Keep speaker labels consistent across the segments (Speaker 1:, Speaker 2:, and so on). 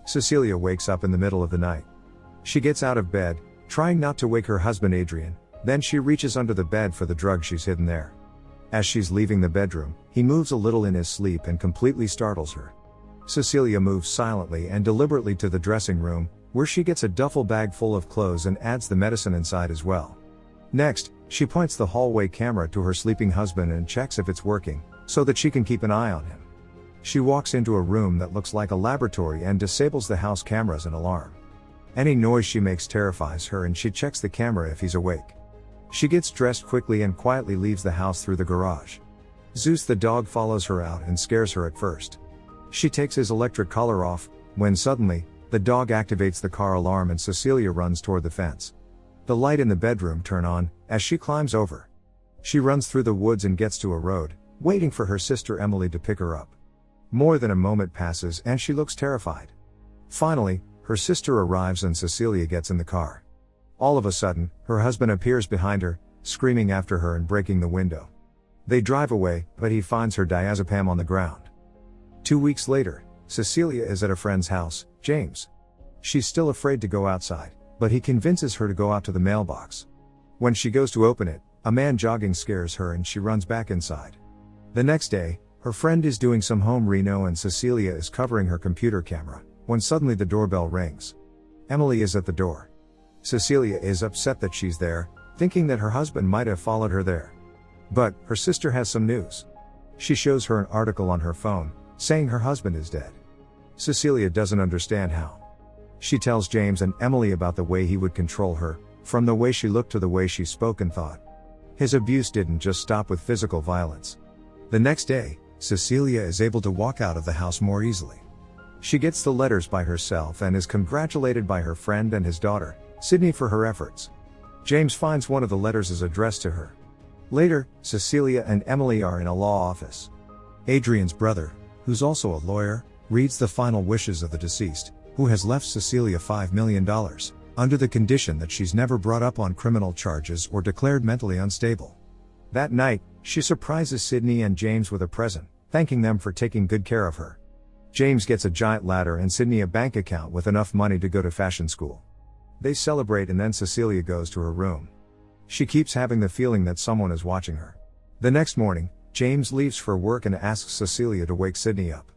Speaker 1: Cecilia wakes up in the middle of the night. She gets out of bed, trying not to wake her husband Adrian, then she reaches under the bed for the drug she's hidden there. As she's leaving the bedroom, he moves a little in his sleep and completely startles her. Cecilia moves silently and deliberately to the dressing room, where she gets a duffel bag full of clothes and adds the medicine inside as well. Next, she points the hallway camera to her sleeping husband and checks if it's working, so that she can keep an eye on him. She walks into a room that looks like a laboratory and disables the house cameras and alarm. Any noise she makes terrifies her and she checks the camera if he's awake. She gets dressed quickly and quietly leaves the house through the garage. Zeus the dog follows her out and scares her at first. She takes his electric collar off, when suddenly, the dog activates the car alarm and Cecilia runs toward the fence. The light in the bedroom turn on, as she climbs over. She runs through the woods and gets to a road, waiting for her sister Emily to pick her up. More than a moment passes and she looks terrified. Finally, her sister arrives and Cecilia gets in the car. All of a sudden, her husband appears behind her, screaming after her and breaking the window. They drive away, but he finds her diazepam on the ground. 2 weeks later, Cecilia is at a friend's house, James. She's still afraid to go outside, but he convinces her to go out to the mailbox. When she goes to open it, a man jogging scares her and she runs back inside. The next day, her friend is doing some home reno and Cecilia is covering her computer camera, when suddenly the doorbell rings. Emily is at the door. Cecilia is upset that she's there, thinking that her husband might have followed her there. But, her sister has some news. She shows her an article on her phone, saying her husband is dead. Cecilia doesn't understand how. She tells James and Emily about the way he would control her, from the way she looked to the way she spoke and thought. His abuse didn't just stop with physical violence. The next day, Cecilia is able to walk out of the house more easily. She gets the letters by herself and is congratulated by her friend and his daughter, Sydney, for her efforts. James finds one of the letters is addressed to her. Later, Cecilia and Emily are in a law office. Adrian's brother, who's also a lawyer, reads the final wishes of the deceased, who has left Cecilia $5 million, under the condition that she's never brought up on criminal charges or declared mentally unstable. That night, she surprises Sydney and James with a present, thanking them for taking good care of her. James gets a giant ladder and Sydney a bank account with enough money to go to fashion school. They celebrate and then Cecilia goes to her room. She keeps having the feeling that someone is watching her. The next morning, James leaves for work and asks Cecilia to wake Sydney up.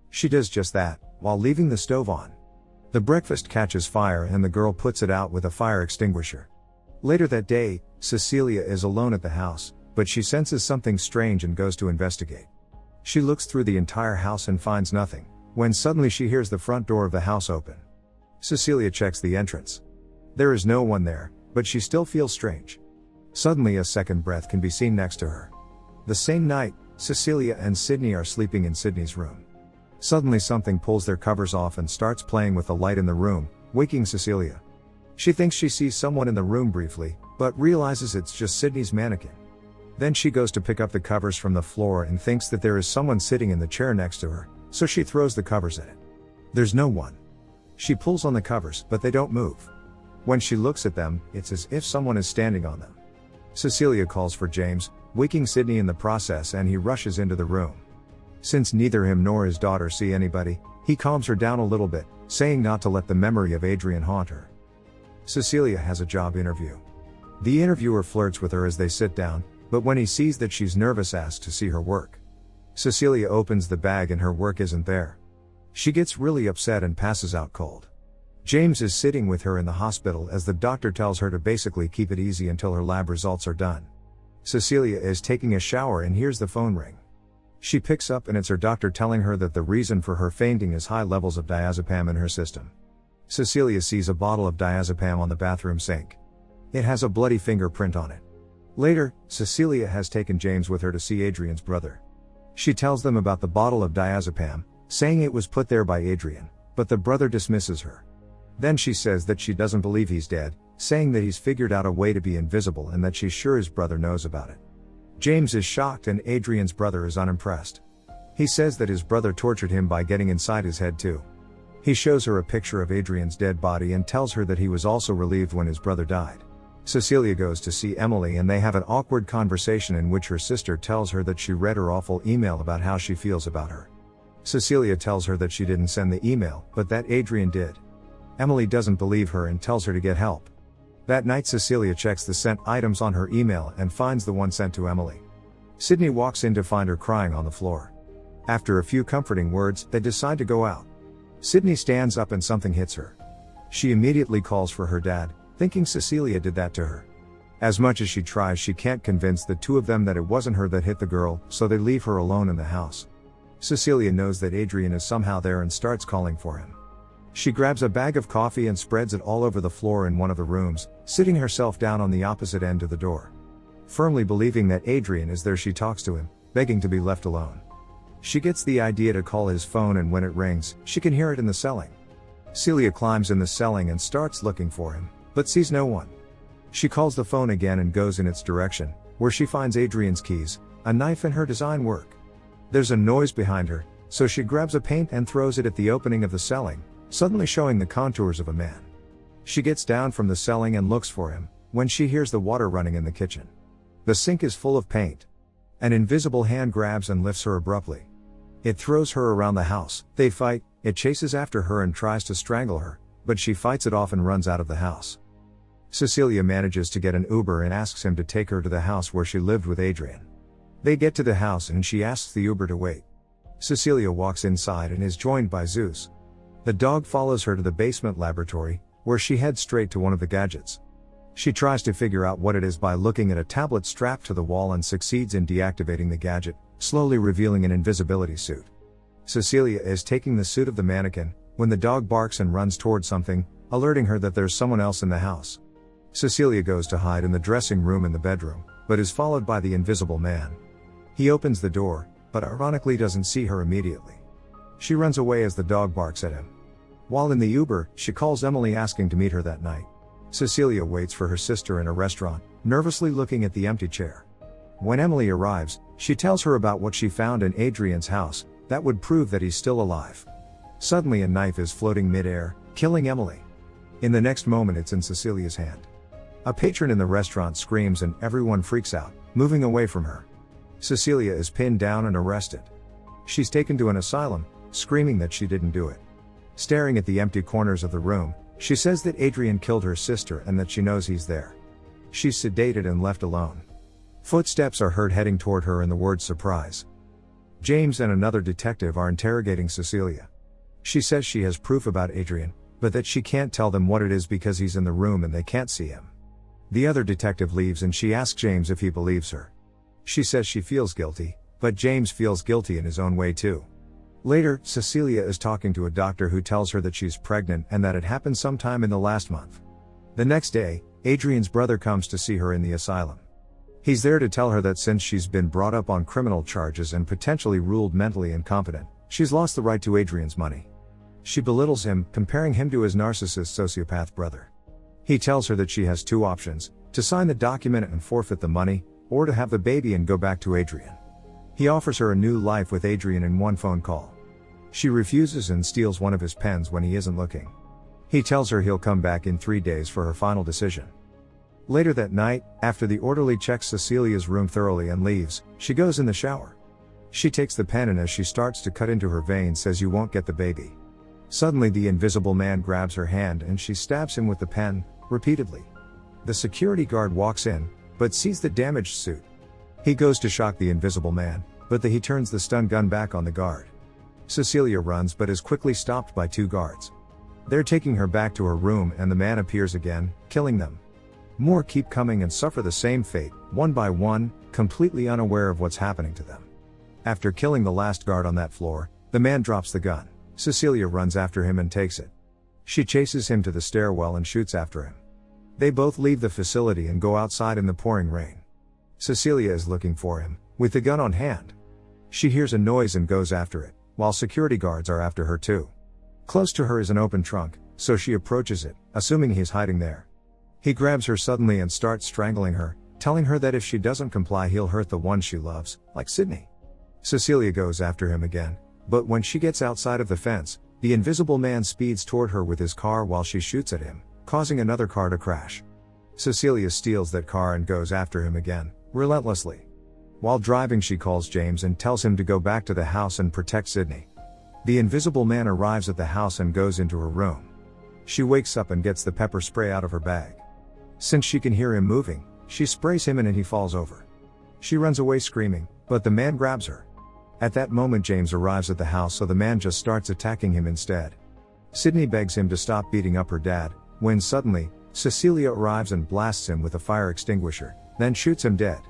Speaker 1: She does just that, while leaving the stove on. The breakfast catches fire and the girl puts it out with a fire extinguisher. Later that day, Cecilia is alone at the house, but she senses something strange and goes to investigate. She looks through the entire house and finds nothing, when suddenly she hears the front door of the house open. Cecilia checks the entrance. There is no one there, but she still feels strange. Suddenly a second breath can be seen next to her. The same night, Cecilia and Sydney are sleeping in Sydney's room. Suddenly something pulls their covers off and starts playing with the light in the room, waking Cecilia. She thinks she sees someone in the room briefly, but realizes it's just Sydney's mannequin. Then she goes to pick up the covers from the floor and thinks that there is someone sitting in the chair next to her, so she throws the covers at it. There's no one. She pulls on the covers, but they don't move. When she looks at them, it's as if someone is standing on them. Cecilia calls for James, waking Sydney in the process, and he rushes into the room. Since neither him nor his daughter see anybody, he calms her down a little bit, saying not to let the memory of Adrian haunt her. Cecilia has a job interview. The interviewer flirts with her as they sit down, but when he sees that she's nervous, asks to see her work. Cecilia opens the bag and her work isn't there. She gets really upset and passes out cold. James is sitting with her in the hospital as the doctor tells her to basically keep it easy until her lab results are done. Cecilia is taking a shower and hears the phone ring. She picks up and it's her doctor telling her that the reason for her fainting is high levels of diazepam in her system. Cecilia sees a bottle of diazepam on the bathroom sink. It has a bloody fingerprint on it. Later, Cecilia has taken James with her to see Adrian's brother. She tells them about the bottle of diazepam, saying it was put there by Adrian, but the brother dismisses her. Then she says that she doesn't believe he's dead, saying that he's figured out a way to be invisible and that she's sure his brother knows about it. James is shocked and Adrian's brother is unimpressed. He says that his brother tortured him by getting inside his head too. He shows her a picture of Adrian's dead body and tells her that he was also relieved when his brother died. Cecilia goes to see Emily and they have an awkward conversation in which her sister tells her that she read her awful email about how she feels about her. Cecilia tells her that she didn't send the email, but that Adrian did. Emily doesn't believe her and tells her to get help. That night Cecilia checks the sent items on her email and finds the one sent to Emily. Sydney walks in to find her crying on the floor. After a few comforting words, they decide to go out. Sydney stands up and something hits her. She immediately calls for her dad, thinking Cecilia did that to her. As much as she tries, she can't convince the two of them that it wasn't her that hit the girl, so they leave her alone in the house. Cecilia knows that Adrian is somehow there and starts calling for him. She grabs a bag of coffee and spreads it all over the floor in one of the rooms, sitting herself down on the opposite end of the door. Firmly believing that Adrian is there, she talks to him, begging to be left alone. She gets the idea to call his phone, and when it rings, she can hear it in the ceiling. Celia climbs in the ceiling and starts looking for him, but sees no one. She calls the phone again and goes in its direction, where she finds Adrian's keys, a knife and her design work. There's a noise behind her, so she grabs a paint and throws it at the opening of the ceiling, suddenly showing the contours of a man. She gets down from the ceiling and looks for him, when she hears the water running in the kitchen. The sink is full of paint. An invisible hand grabs and lifts her abruptly. It throws her around the house. They fight, it chases after her and tries to strangle her, but she fights it off and runs out of the house. Cecilia manages to get an Uber and asks him to take her to the house where she lived with Adrian. They get to the house and she asks the Uber to wait. Cecilia walks inside and is joined by Zeus. The dog follows her to the basement laboratory, where she heads straight to one of the gadgets. She tries to figure out what it is by looking at a tablet strapped to the wall and succeeds in deactivating the gadget, slowly revealing an invisibility suit. Cecilia is taking the suit of the mannequin, when the dog barks and runs toward something, alerting her that there's someone else in the house. Cecilia goes to hide in the dressing room in the bedroom, but is followed by the invisible man. He opens the door, but ironically doesn't see her immediately. She runs away as the dog barks at him. While in the Uber, she calls Emily asking to meet her that night. Cecilia waits for her sister in a restaurant, nervously looking at the empty chair. When Emily arrives, she tells her about what she found in Adrian's house, that would prove that he's still alive. Suddenly a knife is floating mid-air, killing Emily. In the next moment it's in Cecilia's hand. A patron in the restaurant screams and everyone freaks out, moving away from her. Cecilia is pinned down and arrested. She's taken to an asylum, screaming that she didn't do it. Staring at the empty corners of the room, she says that Adrian killed her sister and that she knows he's there. She's sedated and left alone. Footsteps are heard heading toward her and the word surprise. James and another detective are interrogating Cecilia. She says she has proof about Adrian, but that she can't tell them what it is because he's in the room and they can't see him. The other detective leaves and she asks James if he believes her. She says she feels guilty, but James feels guilty in his own way too. Later, Cecilia is talking to a doctor who tells her that she's pregnant and that it happened sometime in the last month. The next day, Adrian's brother comes to see her in the asylum. He's there to tell her that since she's been brought up on criminal charges and potentially ruled mentally incompetent, she's lost the right to Adrian's money. She belittles him, comparing him to his narcissist sociopath brother. He tells her that she has two options, to sign the document and forfeit the money, or to have the baby and go back to Adrian. He offers her a new life with Adrian in one phone call. She refuses and steals one of his pens when he isn't looking. He tells her he'll come back in 3 days for her final decision. Later that night, after the orderly checks Cecilia's room thoroughly and leaves, she goes in the shower. She takes the pen and as she starts to cut into her vein says, "You won't get the baby." Suddenly the invisible man grabs her hand and she stabs him with the pen, repeatedly. The security guard walks in, but sees the damaged suit. He goes to shock the invisible man, but he turns the stun gun back on the guard. Cecilia runs but is quickly stopped by 2 guards. They're taking her back to her room and the man appears again, killing them. More keep coming and suffer the same fate, one by one, completely unaware of what's happening to them. After killing the last guard on that floor, the man drops the gun. Cecilia runs after him and takes it. She chases him to the stairwell and shoots after him. They both leave the facility and go outside in the pouring rain. Cecilia is looking for him, with the gun on hand. She hears a noise and goes after it, while security guards are after her too. Close to her is an open trunk, so she approaches it, assuming he's hiding there. He grabs her suddenly and starts strangling her, telling her that if she doesn't comply he'll hurt the one she loves, like Sydney. Cecilia goes after him again, but when she gets outside of the fence, the invisible man speeds toward her with his car while she shoots at him, causing another car to crash. Cecilia steals that car and goes after him again, relentlessly. While driving she calls James and tells him to go back to the house and protect Sydney. The invisible man arrives at the house and goes into her room. She wakes up and gets the pepper spray out of her bag. Since she can hear him moving, she sprays him and he falls over. She runs away screaming, but the man grabs her. At that moment James arrives at the house, so the man just starts attacking him instead. Sydney begs him to stop beating up her dad, when suddenly, Cecilia arrives and blasts him with a fire extinguisher, then shoots him dead.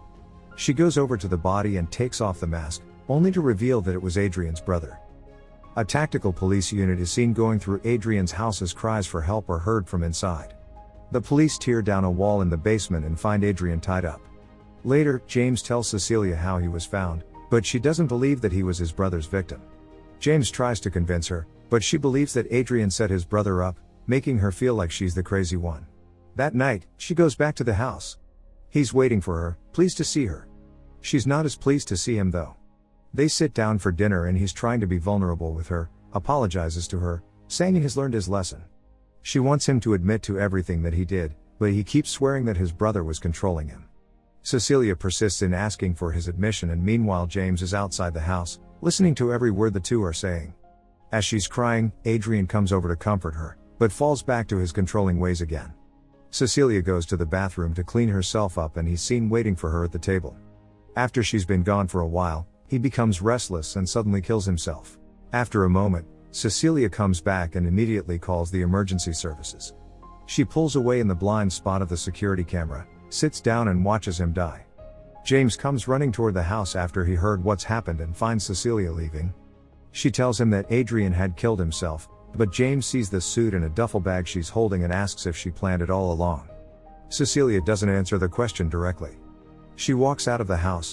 Speaker 1: She goes over to the body and takes off the mask, only to reveal that it was Adrian's brother. A tactical police unit is seen going through Adrian's house as cries for help are heard from inside. The police tear down a wall in the basement and find Adrian tied up. Later, James tells Cecilia how he was found, but she doesn't believe that he was his brother's victim. James tries to convince her, but she believes that Adrian set his brother up, making her feel like she's the crazy one. That night, she goes back to the house. He's waiting for her, pleased to see her. She's not as pleased to see him though. They sit down for dinner and he's trying to be vulnerable with her, apologizes to her, saying he has learned his lesson. She wants him to admit to everything that he did, but he keeps swearing that his brother was controlling him. Cecilia persists in asking for his admission, and meanwhile James is outside the house, listening to every word the two are saying. As she's crying, Adrian comes over to comfort her, but falls back to his controlling ways again. Cecilia goes to the bathroom to clean herself up and he's seen waiting for her at the table. After she's been gone for a while, he becomes restless and suddenly kills himself. After a moment, Cecilia comes back and immediately calls the emergency services. She pulls away in the blind spot of the security camera, sits down and watches him die. James comes running toward the house after he heard what's happened and finds Cecilia leaving. She tells him that Adrian had killed himself, but James sees the suit and a duffel bag she's holding and asks if she planned it all along. Cecilia doesn't answer the question directly. She walks out of the house,